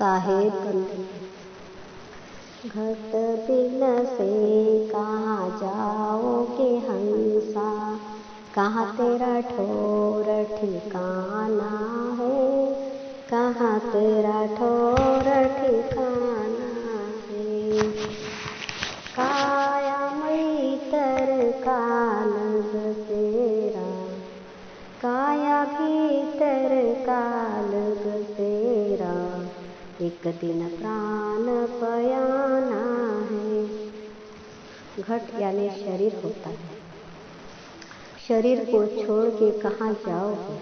साहेब घट बिन से कहाँ जाओगे हंसा, कहाँ तेरा ठोर ठिकाना है, कहाँ तेरा ठोर ठिकाना है। काया मैतर कालग तेरा, काया भीतर कालग तेरा, एक दिन प्राण पयाना है। घट यानी शरीर होता है। शरीर को छोड़ के कहाँ जाओगे?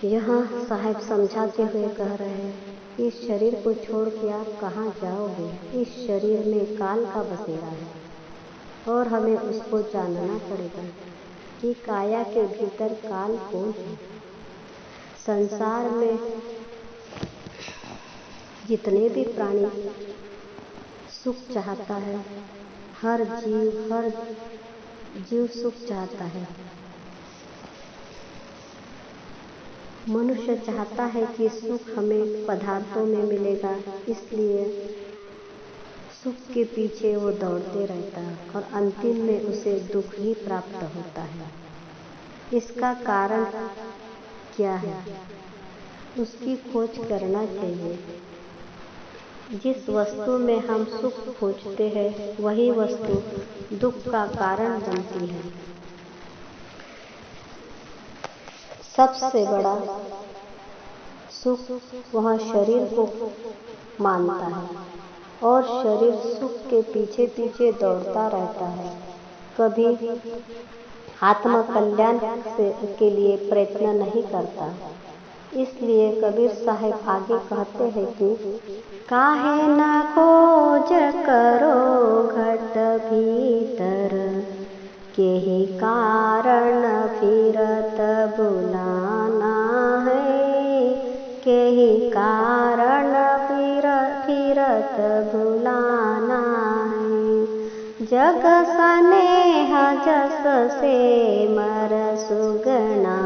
यहाँ साहब समझाते हुए कह रहे हैं, इस शरीर को छोड़ के आप कहाँ जाओगे? इस शरीर में काल का बसेरा है और हमें उसको जानना पड़ेगा कि काया के भीतर काल कौन है। संसार में जितने भी प्राणी सुख चाहता है, हर जीव सुख चाहता है। मनुष्य चाहता है कि सुख हमें पदार्थों में मिलेगा, इसलिए सुख के पीछे वो दौड़ते रहता है और अंतिम में उसे दुख ही प्राप्त होता है। इसका कारण क्या है? उसकी खोज करना चाहिए। जिस वस्तु में हम सुख खोजते हैं वही वस्तु दुख का कारण बनती है। सबसे बड़ा सुख वह शरीर को मानता है और शरीर सुख के पीछे पीछे दौड़ता रहता है, कभी आत्म कल्याण के लिए प्रयत्न नहीं करता। इसलिए कबीर साहब आगे कहते हैं कि काहे ना खोज करो घट भीतर, केहि कारण फिरत बुलाना है, केहि कारण फिरत बुलाना है। जग स्नेह जस से मर सुगना,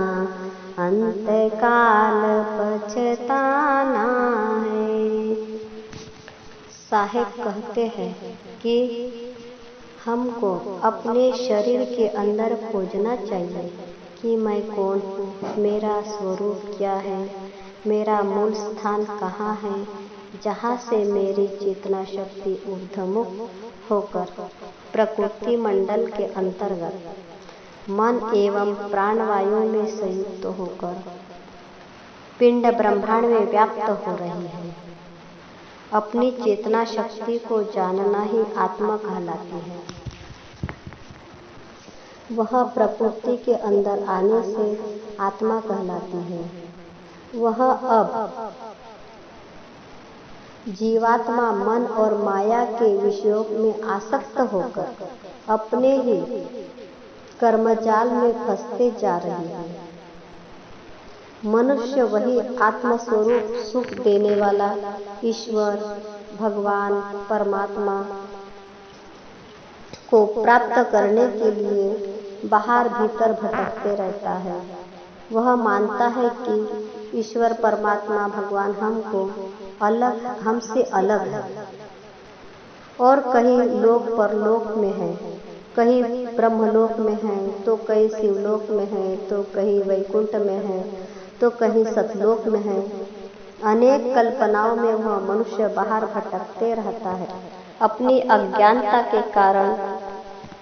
अंत काल पछताना है। साहेब कहते हैं कि हमको अपने शरीर के अंदर खोजना चाहिए कि मैं कौन हूँ, मेरा स्वरूप क्या है, मेरा मूल स्थान कहाँ है, जहाँ से मेरी चेतना शक्ति ऊर्ध्वमुख होकर प्रकृति मंडल के अंतर्गत मन एवं प्राणवायु में संयुक्त होकर पिंड ब्रह्मांड में व्याप्त हो रही है। अपनी चेतना शक्ति को जानना ही आत्मा कहलाती है। वह प्रकृति के अंदर आने से आत्मा कहलाती है। वह अब जीवात्मा मन और माया के विषयों में आसक्त होकर अपने ही कर्मजाल में फंसते जा रही है। मनुष्य वही आत्मस्वरूप सुख देने वाला ईश्वर भगवान परमात्मा को प्राप्त करने के लिए बाहर भीतर भटकते रहता है। वह मानता है कि ईश्वर परमात्मा भगवान हमसे अलग है और कहीं लोक परलोक में है, कहीं ब्रह्मलोक में है, तो कहीं शिवलोक में है, तो कहीं वैकुंठ में है, तो कहीं सतलोक में है। अनेक कल्पनाओं में वह मनुष्य बाहर भटकते रहता है। अपनी अज्ञानता के कारण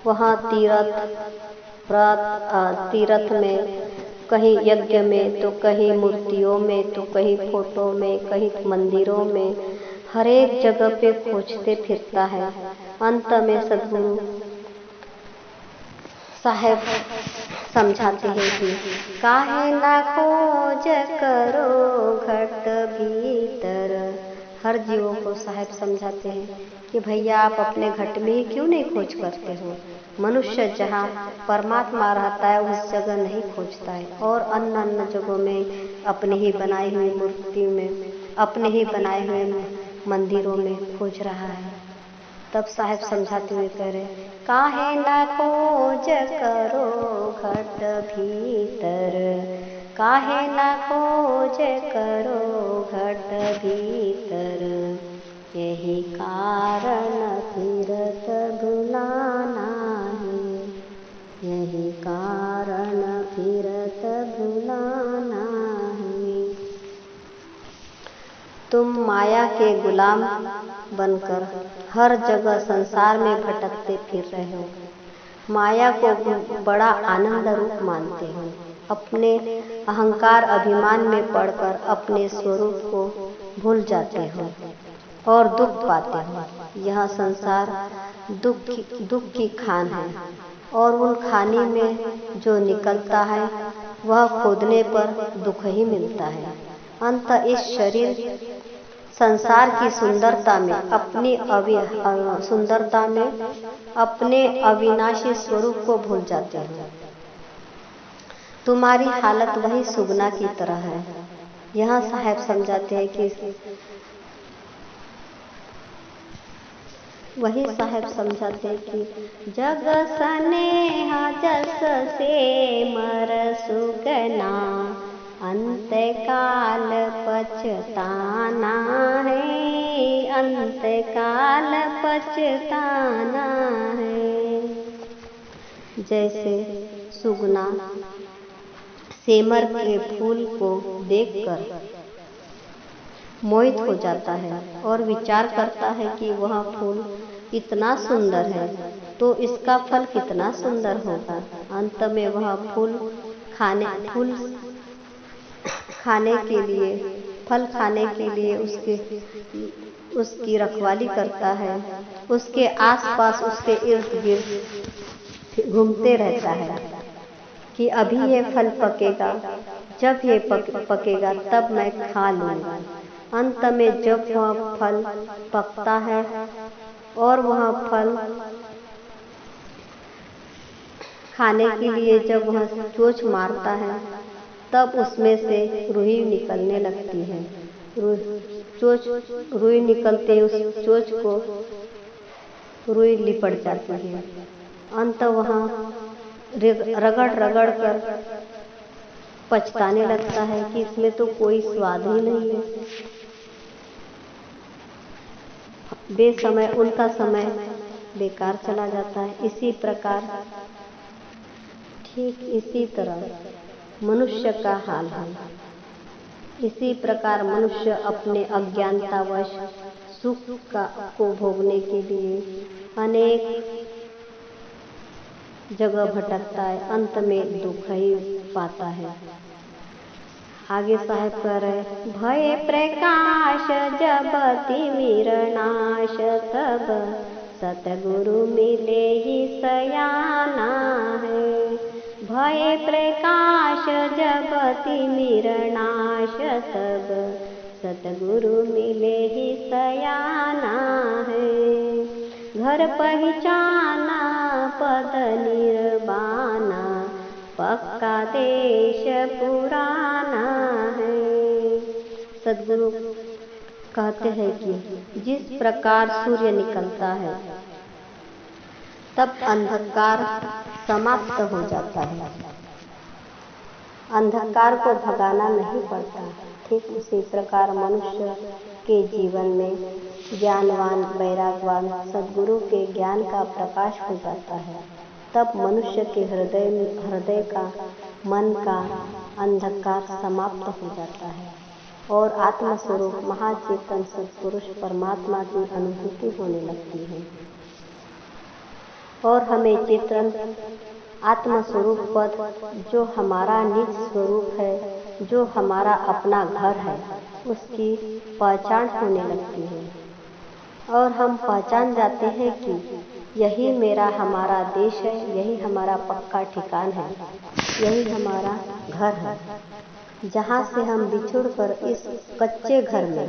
वह तीर्थ में, कहीं यज्ञ में, तो कहीं मूर्तियों में, तो कहीं फोटो में, कहीं मंदिरों में, हर एक जगह पे खोजते फिरता है। अंत में सद्गुरु साहेब समझाते हैं कि काहे ना खोज करो घट भीतर। हर जीवों को साहेब समझाते हैं कि भैया आप अपने घट में ही क्यों नहीं खोज करते हो। मनुष्य जहाँ परमात्मा रहता है उस जगह नहीं खोजता है और अन्य जगहों में अपनी ही बनाई हुई मूर्ति में, अपने ही बनाए हुए मंदिरों में खोज रहा है। तब साहेब समझाते हुए कह रहे, काहे ना खोज करो घट भीतर, काहे ना खोज करो घट भीतर, यही कारण फिरत भुलाना है, यही कारण फिरत भुलाना है। तुम माया के गुलाम बनकर हर जगह संसार में भटकते फिर रहे हो। माया को बड़ा आनंद रूप मानते हो। अपने अहंकार अभिमान में पड़कर अपने स्वरूप को भूल जाते हो और दुख पाते हो। यह संसार दुख की खान है और उन खानी में जो निकलता है वह खोदने पर दुख ही मिलता है। अंत इस शरीर संसार की सुंदरता में अपने अविनाशी स्वरूप को भूल जाते हो। तुम्हारी हालत वही सुगना की तरह है। यहाँ साहब समझाते हैं कि जग स्नेह जस से मर सुगना, अंत काल पछताना है, अंत काल पछताना है। जैसे सुगना सेमर के फूल को देखकर मोहित हो जाता है और विचार करता है कि वह फूल इतना सुंदर है तो इसका फल कितना सुंदर होगा। अंत में वह फल खाने के लिए उसकी रखवाली करता है, उसके आसपास उसके इर्द गिर्द घूमते रहता है कि अभी ये फल पकेगा, जब ये पकेगा तब मैं खा लूँगा। अंत में जब वह फल पकता है और वह फल खाने के लिए जब वह चोंच मारता है तब उसमें से रुई निकलने लगती है। रुई निकलते उस चोंच को रुई लिपट जाती है। अंत वहाँ रगड़ कर पछताने लगता है कि इसमें तो कोई स्वाद ही नहीं है। बेसमय उनका समय बेकार चला जाता है। ठीक इसी तरह मनुष्य का हाल है। इसी प्रकार मनुष्य अपने अज्ञानतावश सुख को भोगने के लिए अनेक जगह भटकता है, अंत में दुख ही पाता है। आगे साहब कह रहे, भय प्रकाश जब तिमिर नाश, तब सतगुरु मिले ही सयाना है। भय प्रकाश जब तिमिर नाश, तब सतगुरु मिले ही सयाना है। घर पहचाना पद निर्वाणा, पक्का देश पुराना है। सद्गुरु कहते हैं कि जिस प्रकार सूर्य निकलता है तब अंधकार समाप्त हो जाता है, अंधकार को भगाना नहीं पड़ता। ठीक उसी प्रकार मनुष्य के जीवन में ज्ञानवान वैरागवान सद्गुरु के ज्ञान का प्रकाश हो जाता है। तब मनुष्य के हृदय का मन का अंधकार समाप्त हो जाता है और आत्मस्वरूप महाचेतन सत्पुरुष परमात्मा की अनुभूति होने लगती है और हमें चेतन आत्मस्वरूप पद, जो हमारा निज स्वरूप है, जो हमारा अपना घर है, उसकी पहचान होने लगती है और हम पहचान जाते हैं कि यही हमारा देश है, यही हमारा पक्का ठिकान है, यही हमारा घर है, जहाँ से हम बिछुड़कर इस कच्चे घर में,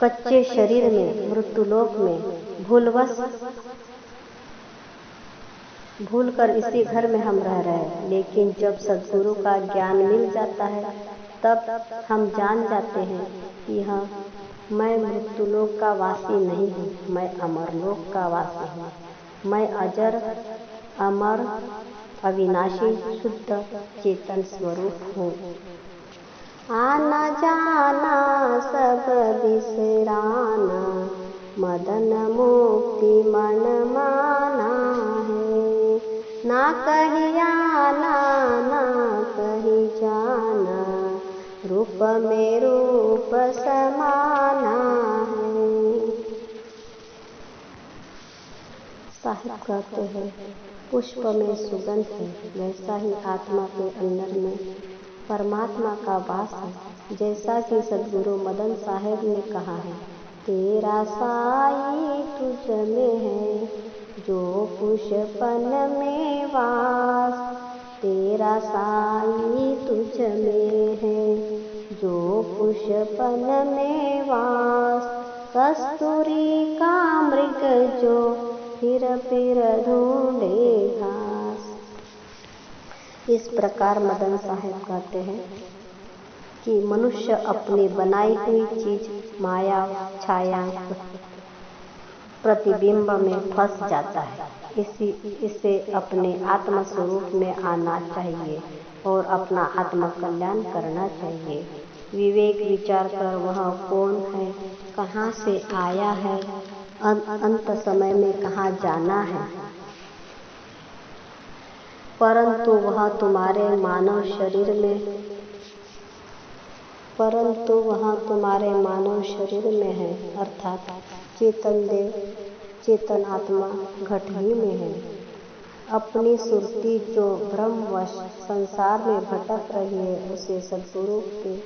कच्चे शरीर में, मृत्युलोक में भूलकर इसी घर में हम रह रहे हैं। लेकिन जब सद्गुरु का ज्ञान मिल जाता है तब हम जान जाते हैं कि हाँ, मैं मृत्युलोक का वासी नहीं हूँ, मैं अमरलोक का वासी हूँ। मैं अजर अमर अविनाशी शुद्ध चेतन स्वरूप हूँ। आना जाना सब बिसराना, मदन मुक्ति मन माना है। ना कहीं आना ना कहीं जाना, रूप में रूप समाना है। साहिब कहते हैं, पुष्प में सुगंध है, वैसा ही आत्मा के अंदर में परमात्मा का वास है। जैसा कि सद्गुरु मदन साहेब ने कहा है, तेरा साई तुझ में है जो पुष्पन में वास। तेरा साई तुझ में है जो पुष्पन में वास। कस्तूरी का मृग जो फिर ढूंढे घास। इस प्रकार मदन साहेब कहते हैं कि मनुष्य अपनी बनाई हुई चीज माया छाया प्रतिबिंब में फंस जाता है। इसे अपने आत्म स्वरूप में आना चाहिए और अपना आत्म कल्याण करना चाहिए। विवेक विचार कर वह कौन है, कहाँ से आया है, अंत समय में कहाँ जाना है। परंतु वह तुम्हारे मानव शरीर में है, अर्थात चेतन देव चेतन आत्मा घट ही में है। अपनी सुरती जो ब्रह्मवश संसार में भटक रही है, उसे सद्गुरु के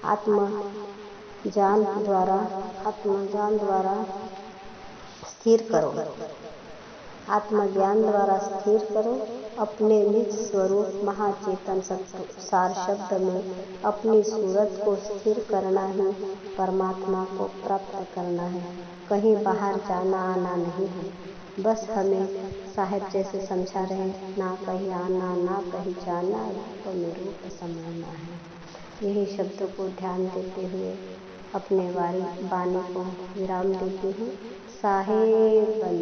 आत्मज्ञान द्वारा स्थिर करो। आत्मज्ञान द्वारा स्थिर करो। अपने निज स्वरूप महाचेतन सार शब्द में अपनी सूरत को स्थिर करना ही परमात्मा को प्राप्त करना है। कहीं बाहर जाना आना नहीं है। बस हमें साहेब जैसे समझा रहे, ना कहीं आना ना कहीं जाना, रूप में रूप समाना है। यही शब्दों को ध्यान देते हुए अपने वाणी को विराम देती हूँ। साहेब